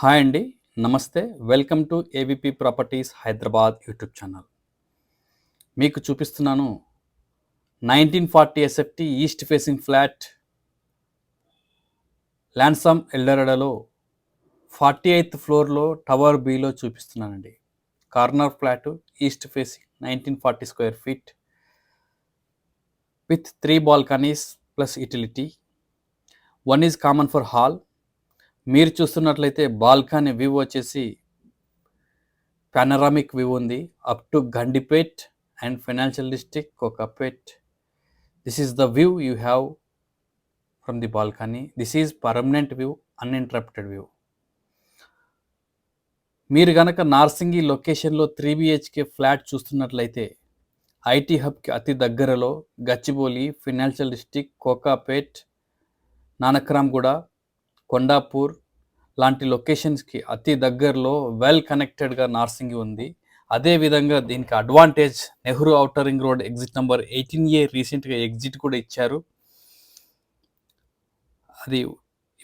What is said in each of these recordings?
Hi అండి. నమస్తే. Welcome to AVP properties Hyderabad YouTube channel. మీకు చూపిస్తున్నాను 1940 SFT east facing flat Lansum ఎల్డోరాడోలో 48th ఫ్లోర్లో టవర్ బిలో చూపిస్తున్నానండి. Corner flat east facing 1940 square feet with 3 balconies plus utility. 1 is common for hall. మీరు చూస్తున్నట్లయితే బాల్కనీ వ్యూ వచ్చేసి panoramic view ఉంది up to Gandipet and Financial District, Kokapet. This is the view you have from the balcony. This is permanent view, uninterrupted view. మీరు గనక నార్సింగి లొకేషన్లో 3 BHK flat చూస్తున్నట్లయితే IT హబ్కి అతి దగ్గరలో గచ్చిబౌలి, ఫినాన్షియల్ డిస్ట్రిక్ట్, కోకాపేట్, నానక్రామ్గూడ, కొండాపూర్ లాంటి లొకేషన్స్కి అతి దగ్గరలో వెల్ కనెక్టెడ్గా నార్సింగి ఉంది. అదేవిధంగా దీనికి advantage Nehru outer ring road exit number 18A రీసెంట్గా ఎగ్జిట్ కూడా ఇచ్చారు. అది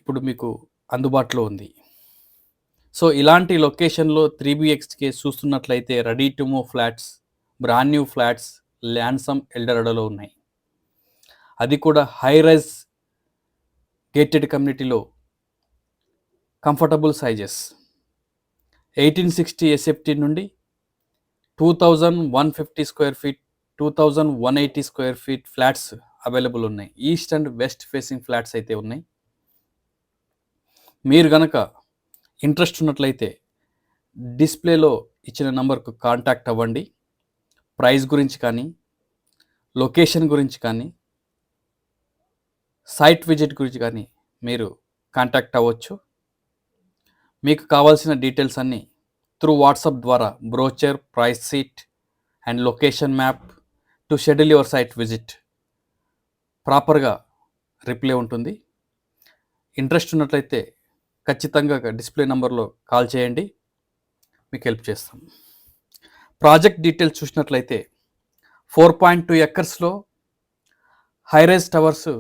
ఇప్పుడు మీకు అందుబాటులో ఉంది. సో ఇలాంటి లొకేషన్లో 3 BHK చూస్తున్నట్లయితే ready to move flats, brand new flats Lansum ఎల్డోరాడోలో ఉన్నాయి. అది కూడా హై రైజ్ గేటెడ్ కమ్యూనిటీలో కంఫర్టబుల్ సైజెస్ 1860 ఎస్ఎఫ్టీ నుండి 2150 square feet, 2180 square feet flats available ఉన్నాయి. East and west facing flats అయితే ఉన్నాయి. మీరు కనుక ఇంట్రెస్ట్ ఉన్నట్లయితే డిస్ప్లేలో ఇచ్చిన నంబర్కు కాంటాక్ట్ అవ్వండి. ప్రైస్ గురించి కానీ, లొకేషన్ గురించి కానీ, సైట్ విజిట్ గురించి కానీ మీరు కాంటాక్ట్ అవ్వచ్చు. మీకు కావాల్సిన డీటెయిల్స్ అన్నీ త్రూ వాట్సాప్ ద్వారా brochure, price sheet and location map to schedule your site visit ప్రాపర్గా రిప్లై ఉంటుంది. ఇంట్రెస్ట్ ఉన్నట్లయితే ఖచ్చితంగా డిస్ప్లే నెంబర్లో కాల్ చేయండి, మీకు హెల్ప్ చేస్తాం. ప్రాజెక్ట్ డీటెయిల్స్ చూసినట్లయితే 4.2 ఎకర్స్లో హైరైజ్ టవర్స్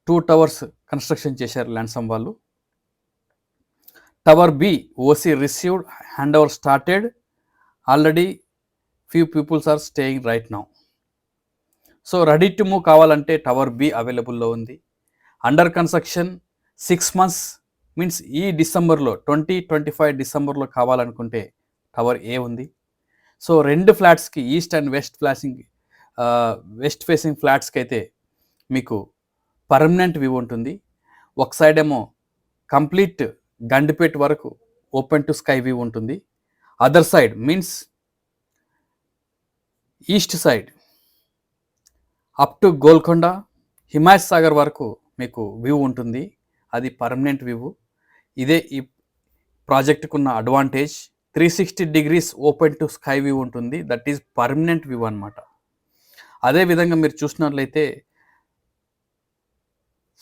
2 టవర్స్ కన్స్ట్రక్షన్ చేశారు ల్యాన్సమ్ వాళ్ళు. Tower B OC received, hand over started, already few peoples are staying right now. So ready to move కావాలంటే టవర్ బి అవైలబుల్లో ఉంది. అండర్ కన్స్ట్రక్షన్ 6 months మీన్స్ ఈ డిసెంబర్లో 2025 డిసెంబర్లో కావాలనుకుంటే టవర్ ఏ ఉంది. సో 2 ఫ్లాట్స్కి ఈస్ట్ అండ్ వెస్ట్ ఫేసింగ్ ఫ్లాట్స్కి అయితే మీకు పర్మనెంట్ వ్యూ ఉంటుంది. ఒక సైడ్ ఏమో కంప్లీట్ గండిపేట్ వరకు ఓపెన్ టు స్కై వ్యూ ఉంటుంది. Other side means east side up to Golkonda, Himayat Sagar వరకు మీకు వ్యూ ఉంటుంది. అది పర్మనెంట్ వ్యూ. ఇదే ఈ ప్రాజెక్టుకున్న advantage. 360 degrees open to sky view ఉంటుంది. దట్ ఈజ్ పర్మనెంట్ వ్యూ అనమాట. అదేవిధంగా మీరు చూసినట్లయితే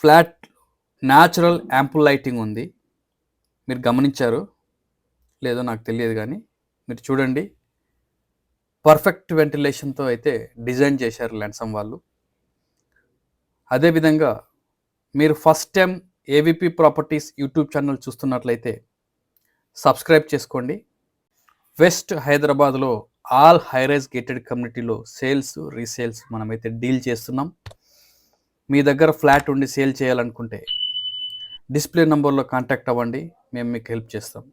ఫ్లాట్ న్యాచురల్ యాంపుల్ లైటింగ్ ఉంది. మీరు గమనించారు లేదో నాకు తెలియదు, కానీ మీరు చూడండి, పర్ఫెక్ట్ వెంటిలేషన్తో అయితే డిజైన్ చేశారు ల్యాన్సమ్ వాళ్ళు. అదేవిధంగా మీరు first time ఏవిపి properties YouTube channel చూస్తున్నట్లయితే సబ్స్క్రైబ్ చేసుకోండి. వెస్ట్ హైదరాబాద్లో ఆల్ హైరైజ్ గేటెడ్ కమ్యూనిటీలో సేల్స్, రీసేల్స్ మనమైతే డీల్ చేస్తున్నాం. మీ దగ్గర ఫ్లాట్ ఉండి సేల్ చేయాలనుకుంటే డిస్ప్లే నెంబర్లో కాంటాక్ట్ అవ్వండి, మేము మీకు హెల్ప్ చేస్తాం.